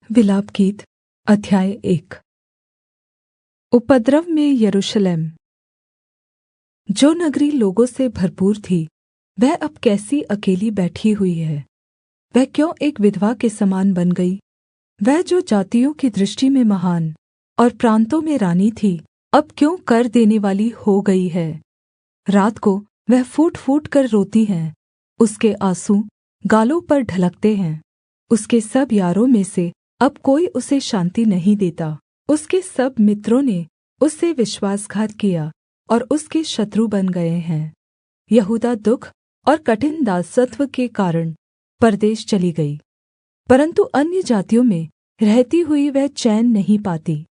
विलापगीत अध्याय 1। उपद्रव में यरूशलेम। जो नगरी लोगों से भरपूर थी, वह अब कैसी अकेली बैठी हुई है। वह क्यों एक विधवा के समान बन गई। वह जो जातियों की दृष्टि में महान और प्रान्तों में रानी थी, अब क्यों कर देने वाली हो गई है। रात को वह फूट फूट कर रोती है, उसके आँसू गालों पर ढलकते हैं। उसके सब यारों में से अब कोई उसे शान्ति नहीं देता। उसके सब मित्रों ने उससे विश्वासघात किया और उसके शत्रु बन गए हैं। यहूदा दुःख और कठिन दासत्व के कारण परदेश चली गई, परन्तु अन्य जातियों में रहती हुई वह चैन नहीं पाती।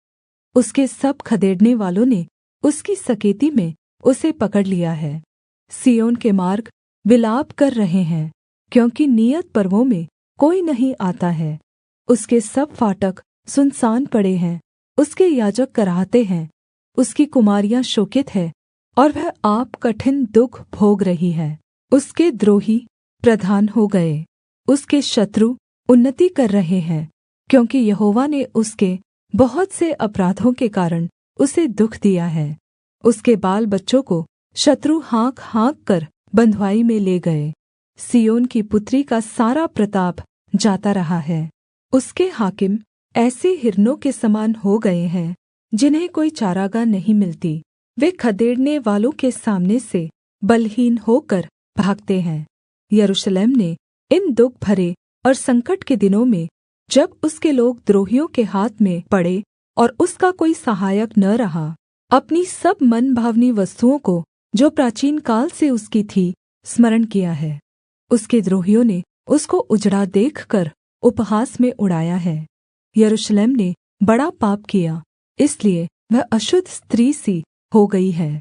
उसके सब खदेड़ने वालों ने उसकी सकेती में उसे पकड़ लिया है। सिय्योन के मार्ग विलाप कर रहे हैं, क्योंकि नियत पर्वों में कोई नहीं आता है। उसके सब फाटक सुनसान पड़े हैं, उसके याजक कराहते हैं। उसकी कुमारियाँ शोकित हैं और वह आप कठिन दुःख भोग रही है। उसके द्रोही प्रधान हो गए, उसके शत्रु उन्नति कर रहे हैं, क्योंकि यहोवा ने उसके बहुत से अपराधों के कारण उसे दुःख दिया है। उसके बाल बच्चों को शत्रु हाँक कर बँधुआई में ले गए। सिय्योन की पुत्री का सारा प्रताप जाता रहा है। उसके हाकिम ऐसे हिरनों के समान हो गए हैं, जिन्हें कोई चारागाह नहीं मिलती। वे खदेड़ने वालों के सामने से बलहीन होकर भागते हैं। यरूशलेम ने इन दुःख भरे और संकट के दिनों में, जब उसके लोग द्रोहियों के हाथ में पड़े और उसका कोई सहायक न रहा, अपनी सब मनभावनी वस्तुओं को जो प्राचीनकाल से उसकी थी स्मरण किया है। उसके द्रोहियों ने उसको उजड़ा देखकर उपहास में उड़ाया है। यरूशलेम ने बड़ा पाप किया, इसलिए वह अशुद्ध स्त्री सी हो गई है।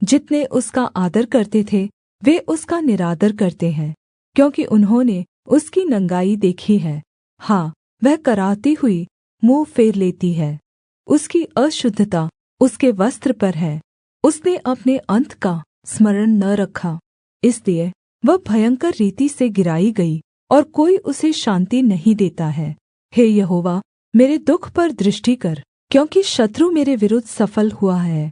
जितने उसका आदर करते थे, वे उसका निरादर करते हैं, क्योंकि उन्होंने उसकी नंगाई देखी है। हाँ, वह कराहती हुई मुँह फेर लेती है। उसकी अशुद्धता उसके वस्त्र पर है। उसने अपने अन्त का स्मरण न रखा, इसलिए वह भयंकर रीति से गिराई गई और कोई उसे शान्ति नहीं देता है। हे यहोवा, मेरे दुःख पर दृष्टि कर, क्योंकि शत्रु मेरे विरुद्ध सफल हुआ है।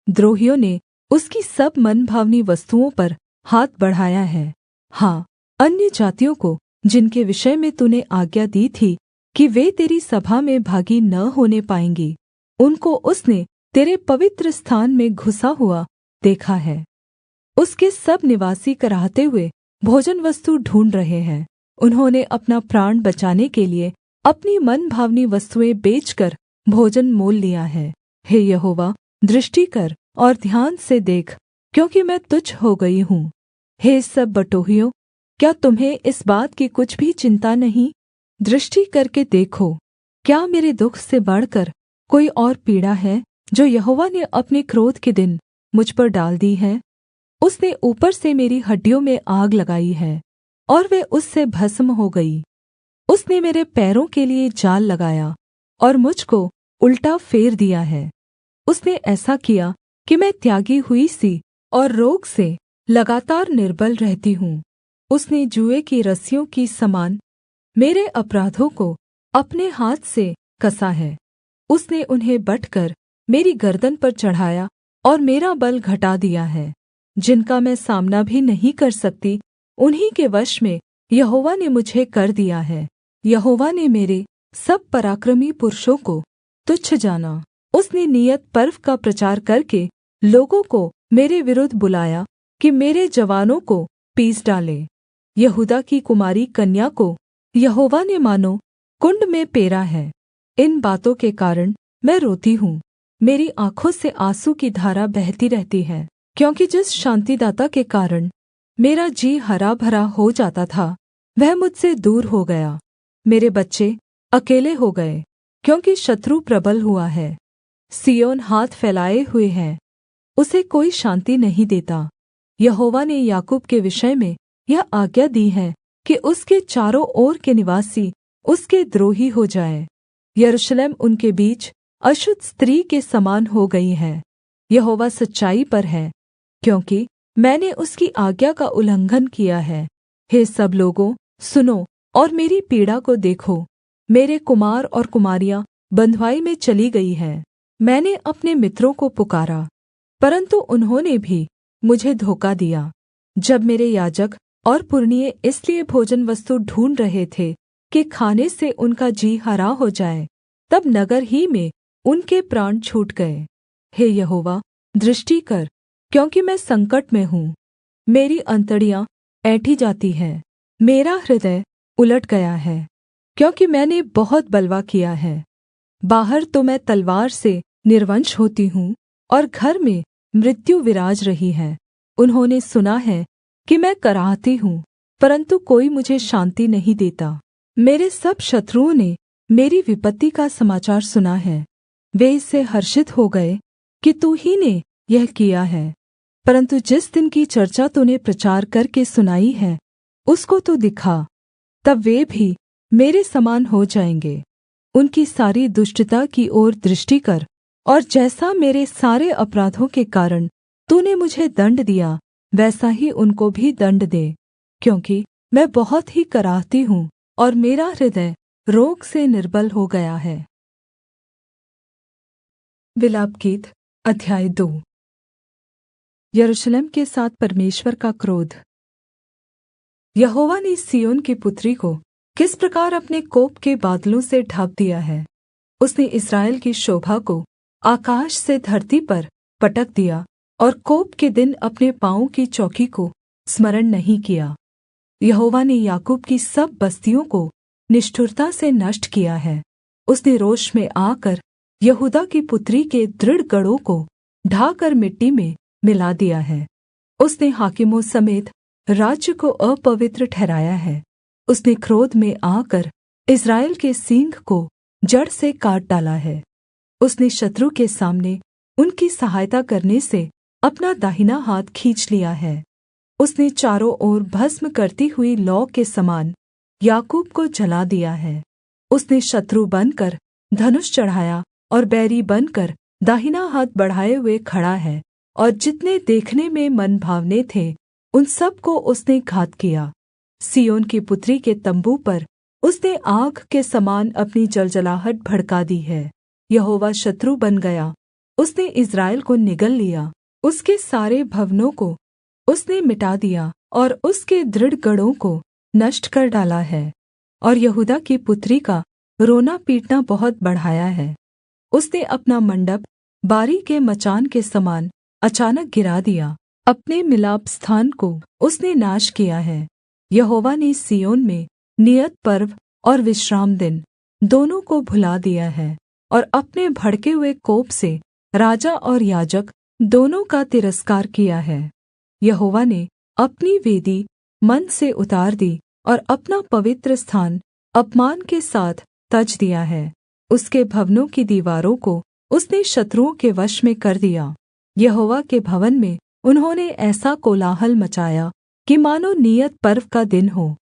द्रोहियों ने उसकी सब मनभावनी वस्तुओं पर हाथ बढ़ाया है। हाँ, अन्य जातियों को, जिनके विषय में तूने आज्ञा दी थी कि वे तेरी सभा में भागी न होने पाएँगी, उनको उसने तेरे पवित्र स्थान में घुसा हुआ देखा है। उसके सब निवासी कराहते हुए भोजन वस्तु ढूँढ़ रहे हैं। उन्होंने अपना प्राण बचाने के लिए अपनी मनभावनी वस्तुएँ बेचकर भोजन मोल लिया है। हे यहोवा, दृष्टि कर और ध्यान से देख, क्योंकि मैं तुच्छ हो गई हूँ। हे सब बटोहियों, क्या तुम्हें इस बात की कुछ भी चिन्ता नहीं? दृष्टि करके देखो, क्या मेरे दुःख से बढ़कर कोई और पीड़ा है, जो यहोवा ने अपने क्रोध के दिन मुझ पर डाल दी है? उसने ऊपर से मेरी हड्डियों में आग लगाई है और वे उससे भस्म हो गई। उसने मेरे पैरों के लिए जाल लगाया और मुझ को उल्टा फेर दिया है। उसने ऐसा किया कि मैं त्यागी हुई सी और रोग से लगातार निर्बल रहती हूँ। उसने जुए की रस्सियों की समान मेरे अपराधों को अपने हाथ से कसा है। उसने उन्हें बँटकर मेरी गर्दन पर चढ़ाया और मेरा बल घटा दिया है। जिनका मैं सामना भी नहीं कर सकती, उन्हीं के वश में यहोवा ने मुझे कर दिया है। यहोवा ने मेरे सब पराक्रमी पुरुषों को तुच्छ जाना। उसने नियत पर्व का प्रचार करके लोगों को मेरे विरुद्ध बुलाया कि मेरे जवानों को पीस डाले। यहूदा की कुमारी कन्या को यहोवा ने मानो कुण्ड में पेरा है। इन बातों के कारण मैं रोती हूँ, मेरी आँखों से आँसू की धारा बहती रहती है, क्योंकि जिस शान्तिदाता के कारण मेरा जी हरा भरा हो जाता था, वह मुझसे दूर हो गया। मेरे बच्चे अकेले हो गए, क्योंकि शत्रु प्रबल हुआ है। सिय्योन हाथ फैलाए हुए है, उसे कोई शान्ति नहीं देता। यहोवा ने याकूब के विषय में यह आज्ञा दी है कि उसके चारों ओर के निवासी उसके द्रोही हो जाए। यरूशलेम उनके बीच अशुद्ध स्त्री के समान हो गई है। यहोवा सच्चाई पर है, क्योंकि मैंने उसकी आज्ञा का उल्लंघन किया है। हे सब लोगों, सुनो और मेरी पीड़ा को देखो। मेरे कुमार और कुमारियाँ बँधुआई में चली गई हैं। मैंने अपने मित्रों को पुकारा, परन्तु उन्होंने भी मुझे धोखा दिया। जब मेरे याजक और पुरनिये इसलिए भोजनवस्तु ढूँढ़ रहे थे कि खाने से उनका जी हरा हो जाए, तब नगर ही में उनके प्राण छूट गए। हे यहोवा, दृष्टि कर, क्योंकि मैं संकट में हूँ। मेरी अंतड़ियाँ ऐंठी जाती हैं, मेरा हृदय उलट गया है, क्योंकि मैंने बहुत बलवा किया है। बाहर तो मैं तलवार से निर्वंश होती हूँ और घर में मृत्यु विराज रही है। उन्होंने सुना है कि मैं कराहती हूँ, परन्तु कोई मुझे शान्ति नहीं देता। मेरे सब शत्रुओं ने मेरी विपत्ति का समाचार सुना है। वे इससे हर्षित हो गए कि तू ही ने यह किया है। परन्तु जिस दिन की चर्चा तूने प्रचार करके सुनाई है, उसको तू दिखा, तब वे भी मेरे समान हो जाएँगे। उनकी सारी दुष्टता की ओर दृष्टि कर, और जैसा मेरे सारे अपराधों के कारण तूने मुझे दण्ड दिया, वैसा ही उनको भी दण्ड दे, क्योंकि मैं बहुत ही कराहती हूँ और मेरा हृदय रोग से निर्बल हो गया है। विलाप गीत अध्याय 2। यरूशलेम के साथ परमेश्वर का क्रोध। यहोवा ने सिय्योन की पुत्री को किस प्रकार अपने कोप के बादलों से ढाँप दिया है। उसने इस्राएल की शोभा को आकाश से धरती पर पटक दिया और कोप के दिन अपने पाँवों की चौकी को स्मरण नहीं किया। यहोवा ने याकूब की सब बस्तियों को निष्ठुरता से नष्ट किया है। उसने रोष में आकर यहूदा की पुत्री के दृढ़ गढ़ों को ढाकर मिट्टी में मिला दिया है। उसने हाकिमों समेत राज्य को अपवित्र ठहराया है। उसने क्रोध में आकर इस्राएल के सींग को जड़ से काट डाला है। उसने शत्रु के सामने उनकी सहायता करने से अपना दाहिना हाथ खींच लिया है। उसने चारों ओर भस्म करती हुई लौ के समान याकूब को जला दिया है। उसने शत्रु बनकर धनुष चढ़ाया और बैरी बनकर दाहिना हाथ बढ़ाए हुए खड़ा है, और जितने देखने में मनभावने थे उन सब को उसने घात किया। सिय्योन की पुत्री के तम्बू पर उसने आग के समान अपनी जलजलाहट भड़का दी है। यहोवा शत्रु बन गया, उसने इस्राएल को निगल लिया। उसके सारे भवनों को उसने मिटा दिया और उसके दृढ़ गढ़ों को नष्ट कर डाला है, और यहूदा की पुत्री का रोना पीटना बहुत बढ़ाया है। उसने अपना मंडप बारी के मचान के समान अचानक गिरा दिया। अपने मिलाप स्थान को उसने नाश किया है। यहोवा ने सिय्योन में नियत पर्व और विश्राम दिन दोनों को भुला दिया है, और अपने भड़के हुए कोप से राजा और याजक दोनों का तिरस्कार किया है। यहोवा ने अपनी वेदी मन से उतार दी और अपना पवित्र स्थान अपमान के साथ तज दिया है। उसके भवनों की दीवारों को उसने शत्रुओं के वश में कर दिया। यहोवा के भवन में उन्होंने ऐसा कोलाहल मचाया कि मानो नियत पर्व का दिन हो।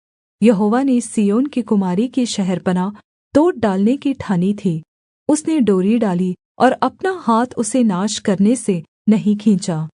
यहोवा ने सिय्योन की कुमारी की शहरपनाह तोड़ डालने की ठानी थी। उसने डोरी डाली और अपना हाथ उसे नाश करने से नहीं खींचा।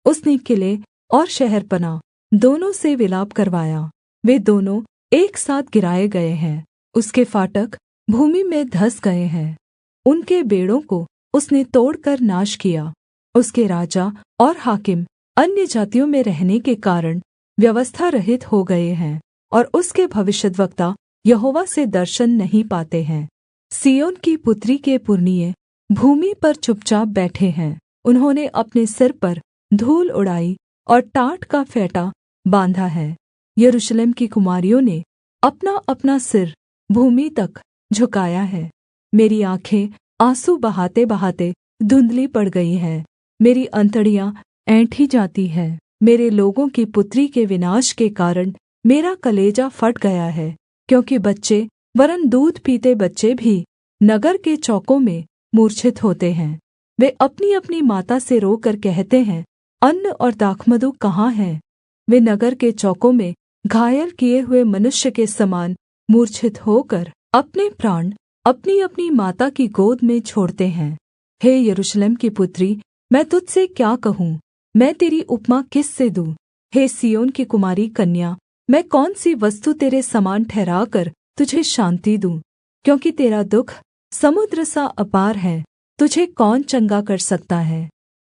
उसने किले और शहरपनाह दोनों से विलाप करवाया। वे दोनों एक साथ गिराए गए हैं। उसके फाटक भूमि में धँस गए हैं। उनके बेड़ों को उसने तोड़कर नाश किया। उसके राजा और हाकिम अन्य जातियों में रहने के कारण व्यवस्था रहित हो गए हैं, और उसके भविष्यद्वक्ता यहोवा से दर्शन नहीं पाते हैं। सिय्योन की पुत्री के पुरनिये भूमि पर चुपचाप बैठे हैं। उन्होंने अपने सिर पर धूल उड़ाई और टाट का फेंटा बाँधा है। यरूशलेम की कुमारियों ने अपना-अपना सिर भूमि तक झुकाया है। मेरी आँखें आँसू बहाते-बहाते धुंधली पड़ गई हैं। मेरी अंतड़ियाँ ऐंठी जाती हैं। मेरे लोगों की पुत्री के विनाश के कारण मेरा कलेजा फट गया है, क्योंकि बच्चे वरन् दूध पीते बच्चे भी नगर के चौकों में मूर्छित होते हैं। वे अपनी-अपनी माता से रोकर कहते हैं, अन्न और दाखमधु कहाँ है? वे नगर के चौकों में घायल किए हुए मनुष्य के समान मूर्छित होकर अपने प्राण अपनी-अपनी माता की गोद में छोड़ते हैं। हे यरूशलेम की पुत्री, मैं तुझसे क्या कहूँ? मैं तेरी उपमा किस से दूँ? हे सिय्योन की कुमारी कन्या, मैं कौन सी वस्तु तेरे समान ठहराकर तुझे शान्ति दूँ? क्योंकि तेरा दुःख समुद्र सा अपार है, तुझे कौन चंगा कर सकता है।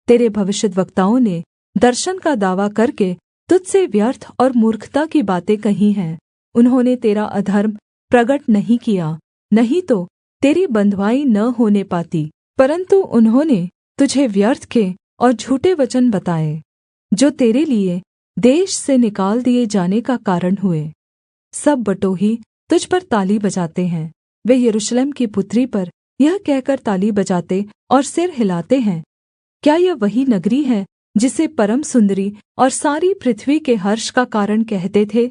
तेरे भविष्यद्वक्ताओं ने दर्शन का दावा करके तुझसे व्यर्थ और मूर्खता की बातें कही हैं। उन्होंने तेरा अधर्म प्रगट नहीं किया, नहीं तो तेरी बँधुआई न होने पाती, परन्तु उन्होंने तुझे व्यर्थ के और झूठे वचन बताए, जो तेरे लिये देश से निकाल दिए जाने का कारण हुए। सब बटोही तुझ पर ताली बजाते हैं, वे यरूशलेम की पुत्री पर यह कहकर ताली बजाते और सिर हिलाते हैं, क्या यह वही नगरी है जिसे परम सुन्दरी और सारी पृथ्वी के हर्ष का कारण कहते थे।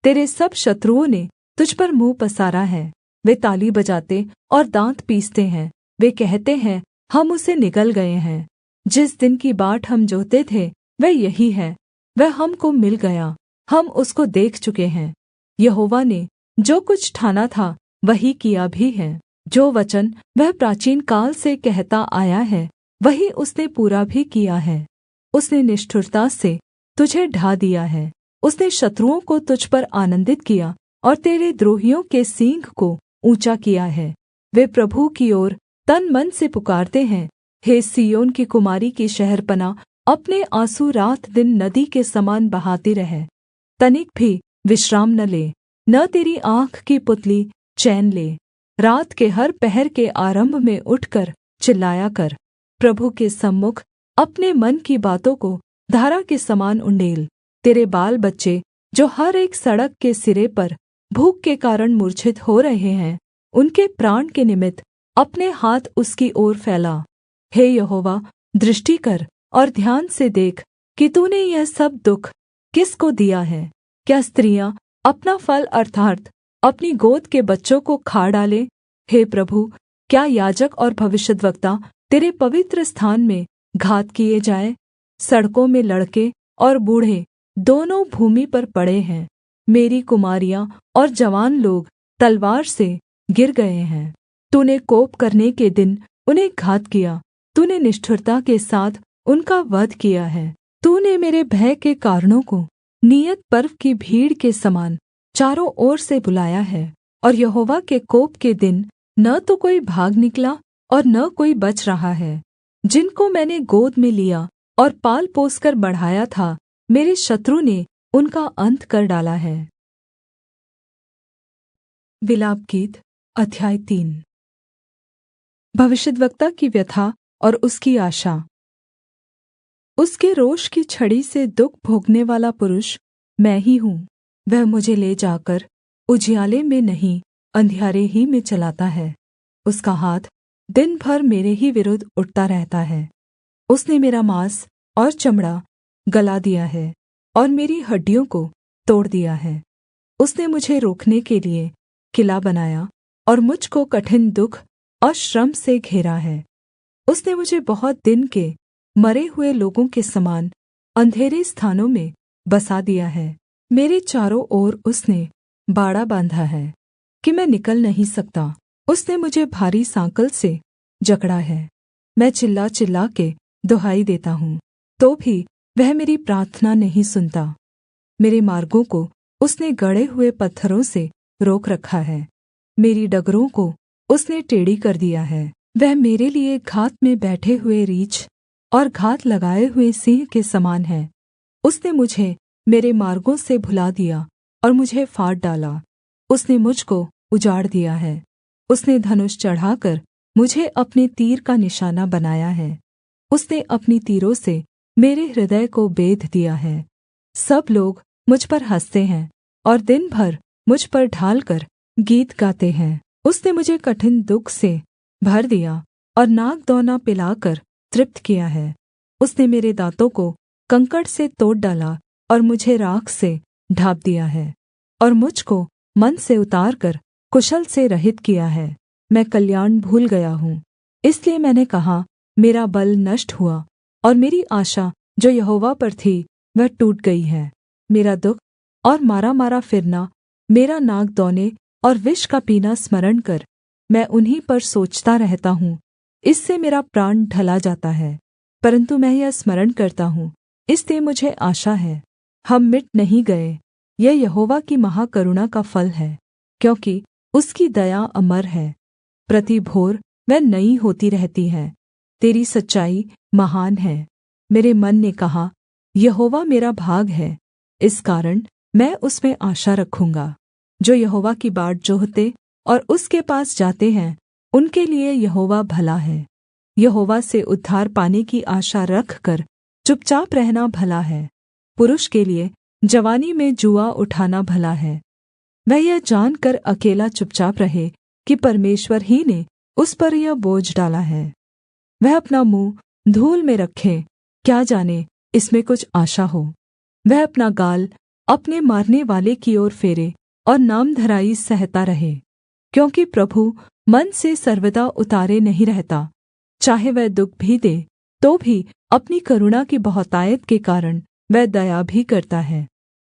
तेरे सब शत्रुओं ने तुझ पर मुँह पसारा है, वे ताली बजाते और दाँत पीसते हैं। वे कहते हैं, हम उसे निगल गए हैं। जिस दिन की बाट हम जोहते थे वह यही है, वह हमको मिल गया, हम उसको देख चुके हैं। यहोवा ने जो कुछ ठाना था वही किया भी है, जो वचन वह प्राचीन काल से कहता आया है वही उसने पूरा भी किया है। उसने निष्ठुरता से तुझे ढा दिया है, उसने शत्रुओं को तुझ पर आनन्दित किया और तेरे द्रोहियों के सींग को ऊँचा किया है। वे प्रभु की ओर तन मन से पुकारते हैं, हे सिय्योन की कुमारी की शहरपनाह, अपने आँसू रात दिन नदी के समान बहाती रह। तनिक भी विश्राम न ले, न तेरी आँख की पुतली चैन ले। रात के हर पहर के आरम्भ में उठकर चिल्लाया कर, प्रभु के सम्मुख अपने मन की बातों को धारा के समान उण्डेल। तेरे बाल बच्चे जो हर एक सड़क के सिरे पर भूख के कारण मूर्छित हो रहे हैं, उनके प्राण के निमित्त अपने हाथ उसकी ओर फैला। हे यहोवा, दृष्टि कर और ध्यान से देख कि तूने यह सब दुःख किसको दिया है। क्या स्त्रियाँ अपना फल अर्थात् अपनी गोद के बच्चों को खा डालें? हे प्रभु, क्या याजक और भविष्यद्वक्ता तेरे पवित्र स्थान में घात किए जाएँ? सड़कों में लड़के और बूढ़े दोनों भूमि पर पड़े हैं। मेरी कुमारियाँ और जवान लोग तलवार से गिर गए हैं। तूने कोप करने के दिन उन्हें घात किया, तूने निष्ठुरता के साथ उनका वध किया है। तूने मेरे भय के कारणों को नियत पर्व की भीड़ के समान चारों ओर से बुलाया है, और यहोवा के कोप के दिन न तो कोई भाग निकला और न कोई बच रहा है। जिनको मैंने गोद में लिया और पाल पोसकर बढ़ाया था, मेरे शत्रु ने उनका अंत कर डाला है। विलाप गीत अध्याय 3। भविष्यद्वक्ता की व्यथा और उसकी आशा। उसके रोष की छड़ी से दुःख भोगने वाला पुरुष मैं ही हूँ। वह मुझे ले जाकर उजियाले में नहीं, अंधियारे ही में चलाता है। उसका हाथ दिन भर मेरे ही विरुद्ध उठता रहता है। उसने मेरा माँस और चमड़ा गला दिया है और मेरी हड्डियों को तोड़ दिया है। उसने मुझे रोकने के लिए किला बनाया और मुझ को कठिन दुःख और श्रम से घेरा है। उसने मुझे बहुत दिन के मरे हुए लोगों के समान अंधेरे स्थानों में बसा दिया है। मेरे चारों ओर उसने बाड़ा बाँधा है कि मैं निकल नहीं सकता। उसने मुझे भारी साँकल से जकड़ा है। मैं चिल्ला चिल्ला के दुहाई देता हूँ, तो भी वह मेरी प्रार्थना नहीं सुनता। मेरे मार्गों को उसने गड़े हुए पत्थरों से रोक रखा है, मेरी डगरों को उसने टेढ़ी कर दिया है। वह मेरे लिए घात में बैठे हुए रीछ और घात लगाए हुए सिंह के समान है। उसने मुझे मेरे मार्गों से भुला दिया और मुझे फाड़ डाला। उसने मुझ को उजाड़ दिया है। उसने धनुष चढ़ाकर मुझे अपने तीर का निशाना बनाया है। उसने अपनी तीरों से मेरे हृदय को बेध दिया है। सब लोग मुझ पर हँसते हैं और दिन भर मुझ पर ढालकर गीत गाते हैं। उसने मुझे कठिन दुःख से भर दिया और नागदौना पिलाकर तृप्त किया है। उसने मेरे दाँतों को कंकड़ से तोड़ डाला और मुझे राख से ढाँप दिया है और मुझ को मन से उतारकर कुशल से रहित किया है। मैं कल्याण भूल गया हूँ, इसलिए मैंने कहा, मेरा बल नष्ट हुआ और मेरी आशा जो यहोवा पर थी वह टूट गई है। मेरा दुःख और मारा-मारा फिरना, मेरा नागदौने और विष का पीना स्मरण कर मैं उन्हीं पर सोचता रहता हूँ। इससे मेरा प्राण ढला जाता है, परन्तु मैं यह स्मरण करता हूँ, इसलिए मुझे आशा है। हम मिट नहीं गए, यह यहोवा की महाकरुणा का फल है, क्योंकि उसकी दया अमर है, प्रति भोर वह नई होती रहती है। तेरी सच्चाई महान है। मेरे मन ने कहा, यहोवा मेरा भाग है, इस कारण मैं उसमें आशा रखूँगा। जो यहोवा की बाट जोहते और उसके पास जाते हैं, उनके लिए यहोवा भला है। यहोवा से उद्धार पाने की आशा रखकर चुपचाप रहना भला है। पुरुष के लिए जवानी में जुआ उठाना भला है। वह यह जानकर अकेला चुपचाप रहे कि परमेश्वर ही ने उस पर यह बोझ डाला है। वह अपना मुँह धूल में रखे, क्या जाने इसमें कुछ आशा हो। वह अपना गाल अपने मारने वाले की ओर फेरे और नामधराई सहता रहे, क्योंकि प्रभु मन से सर्वदा उतारे नहीं रहता। चाहे वह दुःख भी दे, तो भी अपनी करुणा की बहुतायत के कारण वह दया भी करता है,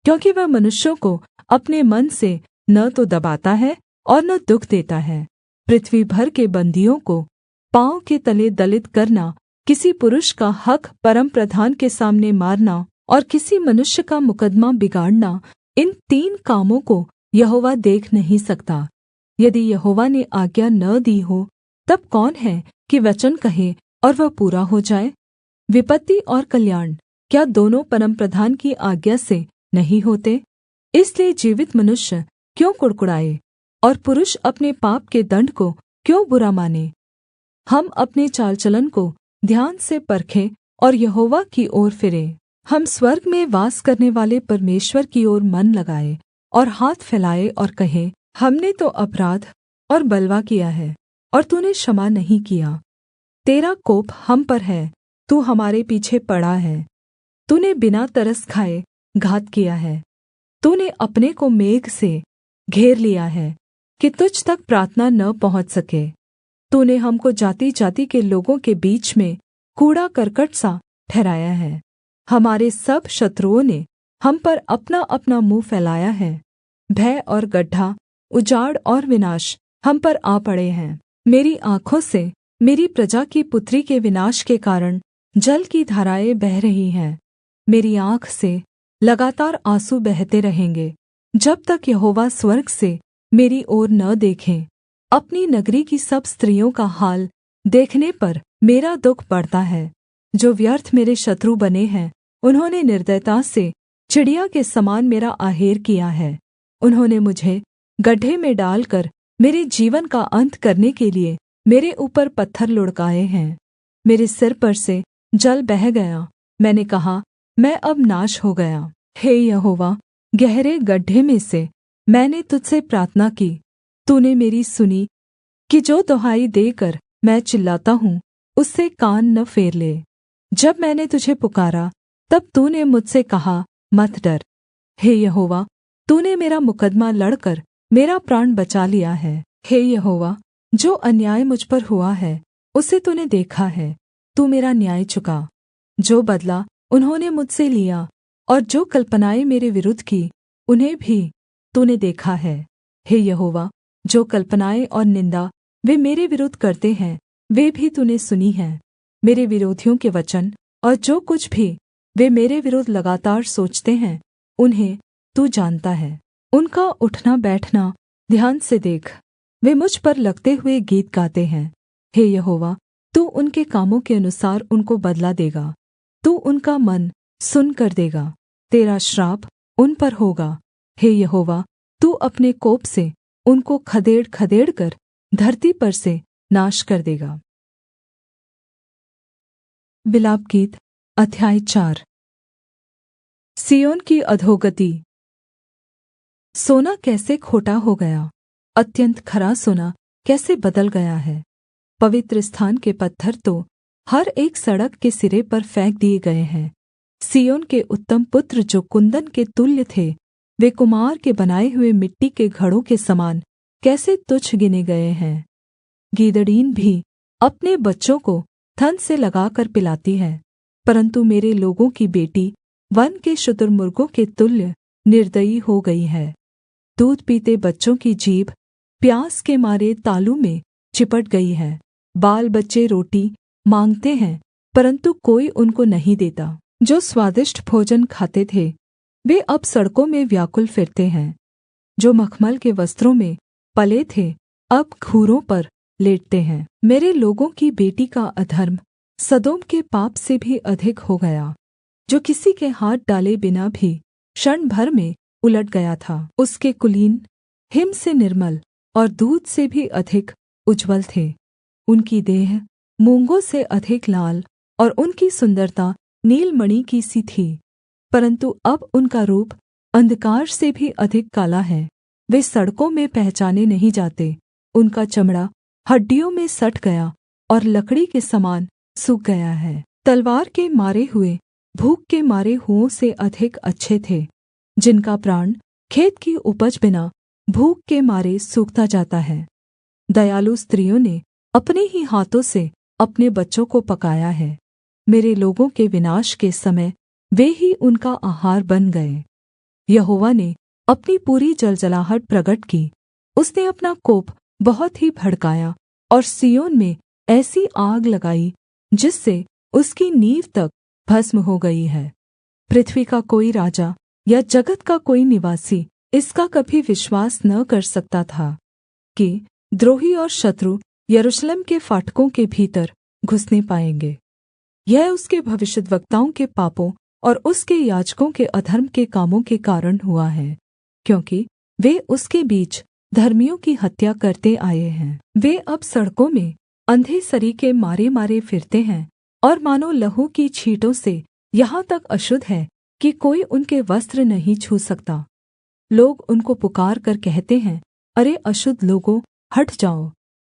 क्योंकि वह मनुष्यों को अपने मन से न तो दबाता है और न दुःख देता है। पृथ्वी भर के बन्दियों को पाँव के तले दलित करना, किसी पुरुष का हक़ परमप्रधान के सामने मारना और किसी मनुष्य का मुकद्दमा बिगाड़ना, इन 3 कामों को यहोवा देख नहीं सकता। यदि यहोवा ने आज्ञा न दी हो, तब कौन है कि वचन कहे और वह पूरा हो जाए? विपत्ति और कल्याण क्या दोनों परमप्रधान की आज्ञा से नहीं होते? इसलिए जीवित मनुष्य क्यों कुढ़कुढ़ाए और पुरुष अपने पाप के दण्ड को क्यों बुरा माने? हम अपने चाल चलन को ध्यान से परखें और यहोवा की ओर फिरें। हम स्वर्ग में वास करने वाले परमेश्वर की ओर मन लगाएँ और हाथ फैलाएँ और कहें, हमने तो अपराध और बलवा किया है और तूने क्षमा नहीं किया। तेरा कोप हम पर है, तू हमारे पीछे पड़ा है। तूने बिना तरस खाए घात किया है। तूने अपने को मेघ से घेर लिया है कि तुझ तक प्रार्थना न पहुँच सके। तूने हमको जाति-जाति के लोगों के बीच में कूड़ा करकट सा ठहराया है। हमारे सब शत्रुओं ने हम पर अपना-अपना मुँह फैलाया है। भय और गड्ढा, उजाड़ और विनाश हम पर आ पड़े हैं। मेरी आँखों से मेरी प्रजा की पुत्री के विनाश के कारण जल की धाराएँ बह रही हैं। मेरी आँख से लगातार आँसू बहते रहेंगे, जब तक यहोवा स्वर्ग से मेरी ओर न देखे। अपनी नगरी की सब स्त्रियों का हाल देखने पर मेरा दुःख बढ़ता है। जो व्यर्थ मेरे शत्रु बने हैं, उन्होंने निर्दयता से चिड़िया के समान मेरा आहेर किया है। उन्होंने मुझे गड्ढे में डालकर मेरे जीवन का अंत करने के लिए मेरे ऊपर पत्थर लुढ़काए हैं। मेरे सिर पर से जल बह गया। मैंने कहा, मैं अब नाश हो गया। हे यहोवा, गहरे गड्ढे में से मैंने तुझसे प्रार्थना की। तूने मेरी सुनी कि जो दुहाई देकर मैं चिल्लाता हूँ, उससे कान न फेर ले। जब मैंने तुझे पुकारा, तब तूने मुझसे कहा, मत डर। हे यहोवा, तूने मेरा मुकद्दमा लड़कर मेरा प्राण बचा लिया है। हे यहोवा, जो अन्याय मुझ पर हुआ है, उसे तूने देखा है। तू मेरा न्याय चुका। जो बदला उन्होंने मुझसे लिया और जो कल्पनाएँ मेरे विरुद्ध की, उन्हें भी तूने देखा है। हे यहोवा, जो कल्पनाएँ और निन्दा वे मेरे विरुद्ध करते हैं, वे भी तूने सुनी हैं। मेरे विरोधियों के वचन और जो कुछ भी वे मेरे विरुद्ध लगातार सोचते हैं, उन्हें तू जानता है। उनका उठना बैठना ध्यान से देख। वे मुझ पर लगते हुए गीत गाते हैं। हे यहोवा, तू उनके कामों के अनुसार उनको बदला देगा। तू उनका मन सुन कर देगा। तेरा श्राप उन पर होगा। हे यहोवा, तू अपने कोप से उनको खदेड़-खदेड़ कर धरती पर से नाश कर देगा। विलाप गीत अध्याय 4। सिय्योन की अधोगति। सोना कैसे खोटा हो गया, अत्यन्त खरा सोना कैसे बदल गया है। पवित्र स्थान के पत्थर तो हर एक सड़क के सिरे पर फेंक दिए गए हैं। सिय्योन के उत्तम पुत्र जो कुन्दन के तुल्य थे, वे कुम्हार के बनाए हुए मिट्टी के घड़ों के समान कैसे तुच्छ गिने गए हैं। गीदड़ीन भी अपने बच्चों को थन से लगाकर पिलाती है, परन्तु मेरे लोगों की बेटी वन के शुतुर्मुर्गों के तुल्य निर्दयी हो गई है। दूध पीते बच्चों की जीभ प्यास के मारे तालू में चिपट गई है। बाल बच्चे रोटी माँगते हैं, परन्तु कोई उनको नहीं देता। जो स्वादिष्ट भोजन खाते थे, वे अब सड़कों में व्याकुल फिरते हैं। जो मखमल के वस्त्रों में पले थे अब घूरों पर लेटते हैं। मेरे लोगों की बेटी का अधर्म सदोम के पाप से भी अधिक हो गया, जो किसी के हाथ डाले बिना भी क्षण भर में उलट गया था। उसके कुलीन हिम से निर्मल और दूध से भी अधिक उज्ज्वल थे। उनकी देह मूँगों से अधिक लाल और उनकी सुन्दरता नीलमणि की सी थी। परन्तु अब उनका रूप अंधकार से भी अधिक काला है। वे सड़कों में पहचाने नहीं जाते। उनका चमड़ा हड्डियों में सट गया और लकड़ी के समान सूख गया है। तलवार के मारे हुए भूख के मारे हुओं से अधिक अच्छे थे, जिनका प्राण खेत की उपज बिना भूख के मारे सूखता जाता है। दयालु स्त्रियों ने अपने ही हाथों से अपने बच्चों को पकाया है। मेरे लोगों के विनाश के समय वे ही उनका आहार बन गए। यहोवा ने अपनी पूरी जलजलाहट प्रगट की। उसने अपना कोप बहुत ही भड़काया और सिय्योन में ऐसी आग लगाई जिससे उसकी नींव तक भस्म हो गई है। पृथ्वी का कोई राजा या जगत का कोई निवासी इसका कभी विश्वास न कर सकता था कि द्रोही और शत्रु यरूशलेम के फाटकों के भीतर घुसने पाएँगे। यह उसके भविष्यद्वक्ताओं के पापों और उसके याजकों के अधर्म के कामों के कारण हुआ है, क्योंकि वे उसके बीच धर्मियों की हत्या करते आए हैं। वे अब सड़कों में अंधे सरीखे मारे-मारे फिरते हैं और मानो लहू की छींटों से यहाँ तक अशुद्ध है कि कोई उनके वस्त्र नहीं छू सकता। लोग उनको पुकारकर कहते हैं, अरे अशुद्ध लोगों,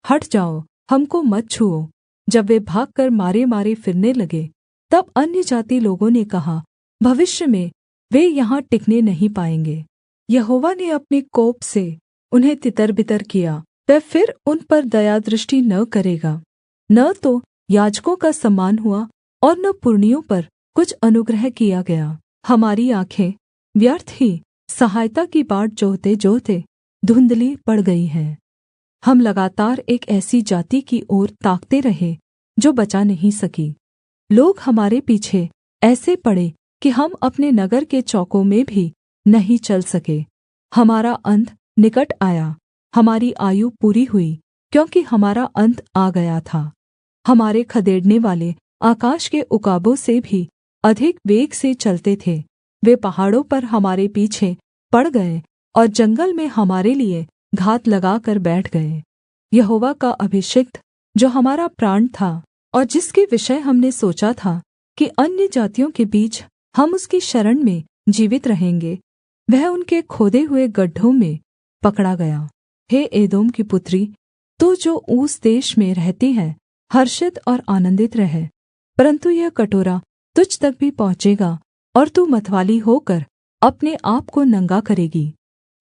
हट जाओ, हमको मत छुओ। जब वे भागकर मारे-मारे फिरने लगे, तब अन्यजाति लोगों ने कहा, भविष्य में वे यहाँ टिकने नहीं पाएँगे। यहोवा ने अपने कोप से उन्हें तितर-बितर किया, वह फिर उन पर दयादृष्टि न करेगा। न तो याजकों का सम्मान हुआ और न पुरनियों पर कुछ अनुग्रह किया गया। हमारी आँखें व्यर्थ ही सहायता की बाट जोहते-जोहते धुंधली पड़ गई हैं। हम लगातार एक ऐसी जाति की ओर ताकते रहे जो बचा नहीं सकी। लोग हमारे पीछे ऐसे पड़े कि हम अपने नगर के चौकों में भी नहीं चल सके। हमारा अंत निकट आया, हमारी आयु पूरी हुई, क्योंकि हमारा अंत आ गया था। हमारे खदेड़ने वाले आकाश के उकाबों से भी अधिक वेग से चलते थे। वे पहाड़ों पर हमारे पीछे पड़ गए और जंगल में हमारे लिए घात लगाकर बैठ गए। यहोवा का अभिषिक्त जो हमारा प्राण था और जिसके विषय हमने सोचा था कि अन्य जातियों के बीच हम उसकी शरण में जीवित रहेंगे, वह उनके खोदे हुए गड्ढों में पकड़ा गया। हे एदोम की पुत्री, तू जो ऊस देश में रहती है, हर्षित और आनन्दित रह, परन्तु यह कटोरा तुझ तक भी पहुँचेगा और तू मतवाली होकर अपने आप को नंगा करेगी।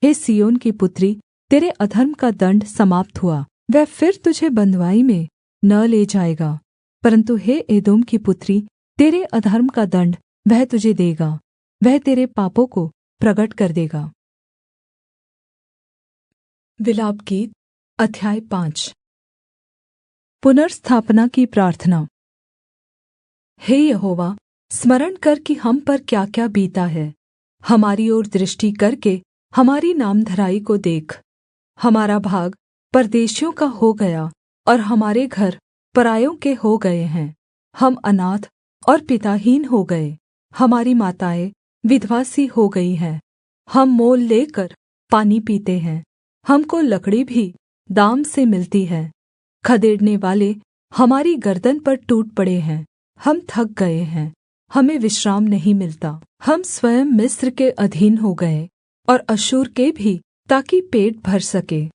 हे सिय्योन की पुत्री, तेरे अधर्म का दण्ड समाप्त हुआ, वह फिर तुझे बँधुआई में न ले जाएगा। परन्तु हे एदोम की पुत्री, तेरे अधर्म का दण्ड वह तुझे देगा, वह तेरे पापों को प्रगट कर देगा। विलाप गीत अध्याय 5। पुनर्स्थापना की प्रार्थना। हे यहोवा, स्मरण कर कि हम पर क्या-क्या बीता है। हमारी ओर दृष्टि करके हमारी नामधराई को देख। हमारा भाग परदेशियों का हो गया और हमारे घर परायों के हो गए हैं। हम अनाथ और पिताहीन हो गए। हमारी माताएँ विधवा सी हो गई हैं। हम मोल लेकर पानी पीते हैं। हमको लकड़ी भी दाम से मिलती है। खदेड़ने वाले हमारी गर्दन पर टूट पड़े हैं। हम थक गए हैं, हमें विश्राम नहीं मिलता। हम स्वयं मिस्र के अधीन हो गए और अश्शूर के भी, ताकि पेट भर सके।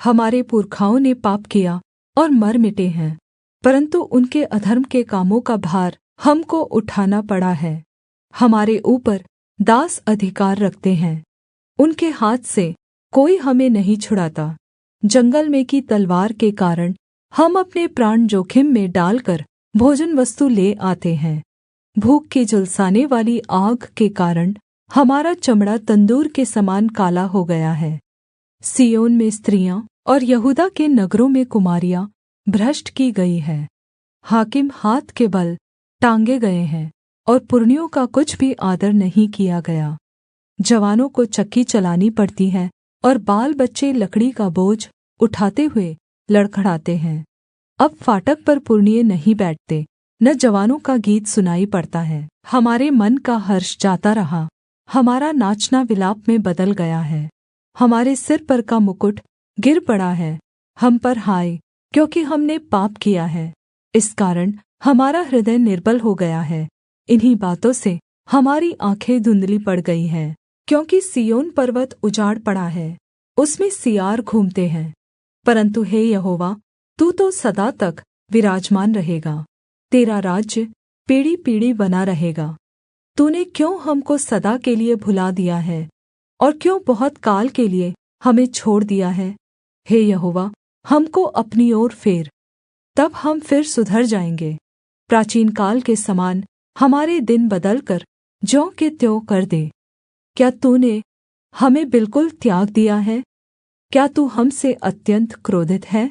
हमारे पुरखाओं ने पाप किया और मर मिटे हैं, परन्तु उनके अधर्म के कामों का भार हमको उठाना पड़ा है। हमारे ऊपर दास अधिकार रखते हैं, उनके हाथ से कोई हमें नहीं छुड़ाता। जंगल में की तलवार के कारण हम अपने प्राण जोखिम में डालकर भोजन वस्तु ले आते हैं। भूख की झुलसाने वाली आग के कारण हमारा चमड़ा तंदूर के समान काला हो गया है। सिय्योन में स्त्रियाँ और यहूदा के नगरों में कुमारियाँ भ्रष्ट की गई हैं। हाकिम हाथ के बल टाँगे गए हैं और पुरनियों का कुछ भी आदर नहीं किया गया। जवानों को चक्की चलानी पड़ती है और बाल बच्चे लकड़ी का बोझ उठाते हुए लड़खड़ाते हैं। अब फाटक पर पुरनिये नहीं बैठते, न जवानों का गीत सुनाई पड़ता है। हमारे मन का हर्ष जाता रहा, हमारा नाचना विलाप में बदल गया है। हमारे सिर पर का मुकुट गिर पड़ा है, हम पर हाय, क्योंकि हमने पाप किया है। इस कारण हमारा हृदय निर्बल हो गया है, इन्हीं बातों से हमारी आँखें धुंधली पड़ गई हैं। क्योंकि सिय्योन पर्वत उजाड़ पड़ा है, उसमें सियार घूमते हैं। परन्तु हे यहोवा, तू तो सदा तक विराजमान रहेगा, तेरा राज्य पीढ़ी-पीढ़ी बना रहेगा। तूने क्यों हमको सदा के लिए भुला दिया है और क्यों बहुत काल के लिए हमें छोड़ दिया है? हे यहोवा, हमको अपनी ओर फेर, तब हम फिर सुधर जाएँगे। प्राचीनकाल के समान हमारे दिन बदलकर ज्यों के त्यों कर दे। क्या तूने हमें बिल्कुल त्याग दिया है? क्या तू हमसे अत्यन्त क्रोधित है?